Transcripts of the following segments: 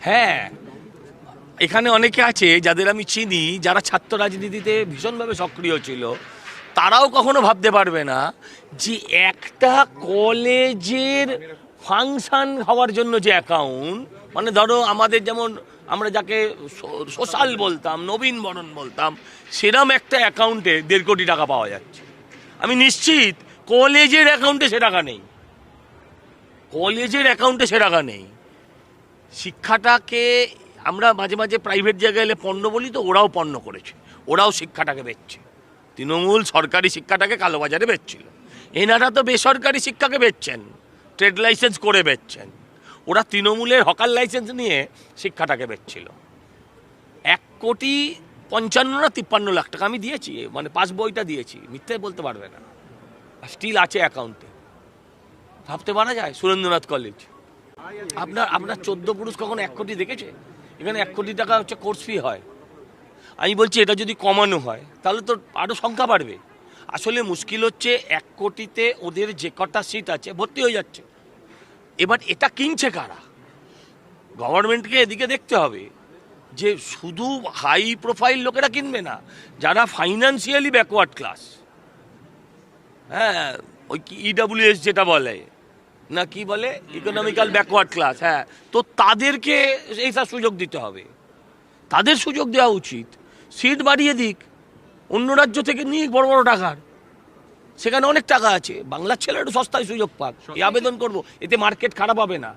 হ্যাঁ, এখানে অনেকে আছে যাদের আমি চিনি, যারা ছাত্র রাজনীতিতে ভীষণভাবে সক্রিয় ছিল। তারাও কখনো ভাবতে পারবে না যে একটা কলেজের ফাংশন হওয়ার জন্য যে অ্যাকাউন্ট, মানে ধরো আমাদের যেমন আমরা যাকে সোশ্যাল বলতাম, নবীন বরণ বলতাম, সেরম একটা অ্যাকাউন্টে 1.5 কোটি টাকা পাওয়া যাচ্ছে। আমি নিশ্চিত কলেজের অ্যাকাউন্টে সে টাকা নেই, কলেজের অ্যাকাউন্টে সে টাকা নেই। শিক্ষাটাকে আমরা মাঝে মাঝে প্রাইভেট জায়গায় এলে পণ্য বলি, তো ওরাও পণ্য করেছে, ওরাও শিক্ষাটাকে বেচছে। তৃণমূল সরকারি শিক্ষাটাকে কালোবাজারে বেচছিল, এনারা তো বেসরকারি শিক্ষাকে বেচছেন, ট্রেড লাইসেন্স করে বেচছেন। ওরা তৃণমূলের হকার লাইসেন্স নিয়ে শিক্ষাটাকে বেচছিল। 1,55,53 লাখ টাকা আমি দিয়েছি, মানে পাস বইটা দিয়েছি, মিথ্যে বলতে পারবে না, স্টিল আছে অ্যাকাউন্টে। ভাবতে পারা যায় সুরেন্দ্রনাথ কলেজ। আপনার 14 পুরুষ কখনো 1 কোটি দেখেছে? এখানে 1 কোটি টাকা হচ্ছে কোর্স ফি হয়। আমি বলছি এটা যদি কমানো হয় তাহলে তো আরও সংখ্যা বাড়বে। আসলে মুশকিল হচ্ছে 1 কোটিতে ওদের যে কটা সিট আছে ভর্তি হয়ে যাচ্ছে। এবার এটা কিনছে কারা? গভর্নমেন্টকে এদিকে দেখতে হবে যে শুধু হাই প্রোফাইল লোকেরা কিনবে না, যারা ফাইন্যান্সিয়ালি ব্যাকওয়ার্ড ক্লাস, হ্যাঁ, ওই কি ইডাব্লিউএস যেটা বলে না, কি বলে, ইকোনমিক্যাল ব্যাকওয়ার্ড ক্লাস, হ্যাঁ, তো তাদেরকে এইসব সুযোগ দিতে হবে, তাদের সুযোগ দেওয়া উচিত। সিট বাড়িয়ে দিক, অন্য রাজ্য থেকে নিয়ে বড় বড় টাকার, সেখানে অনেক টাকা আছে, বাংলার ছেলেরা সস্তায় সুযোগ পাক, এই আবেদন করব, এতে মার্কেট খারাপ হবে না।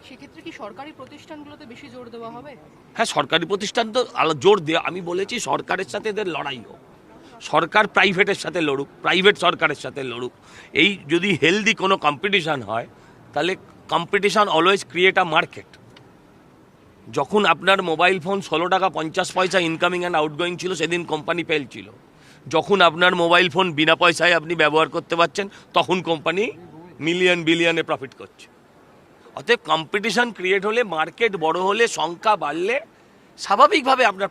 সেক্ষেত্রে কি সরকারি প্রতিষ্ঠানগুলোতে বেশি জোর দেওয়া হবে? হ্যাঁ, সরকারি প্রতিষ্ঠান তো জোর দেওয়া, আমি বলেছি সরকারের সাথে এদের লড়াই হোক, সরকার প্রাইভেটের সাথে লড়ুক, প্রাইভেট সরকারের সাথে লড়ুক। এই যদি হেলদি কোনো কম্পিটিশান হয়, তাহলে competition always create a market. যখন আপনার মোবাইল ফোন 16 টাকা 50 পয়সা ইনকামিং অ্যান্ড আউটগোয়িং ছিল, সেদিন কোম্পানি ফেল ছিল। যখন আপনার মোবাইল ফোন বিনা পয়সায় আপনি ব্যবহার করতে পারছেন, তখন কোম্পানি মিলিয়ন বিলিয়নে প্রফিট করছে। অতএব কম্পিটিশান ক্রিয়েট হলে, মার্কেট বড় হলে, সংখ্যা বাড়লে স্বাভাবিকভাবে আপনার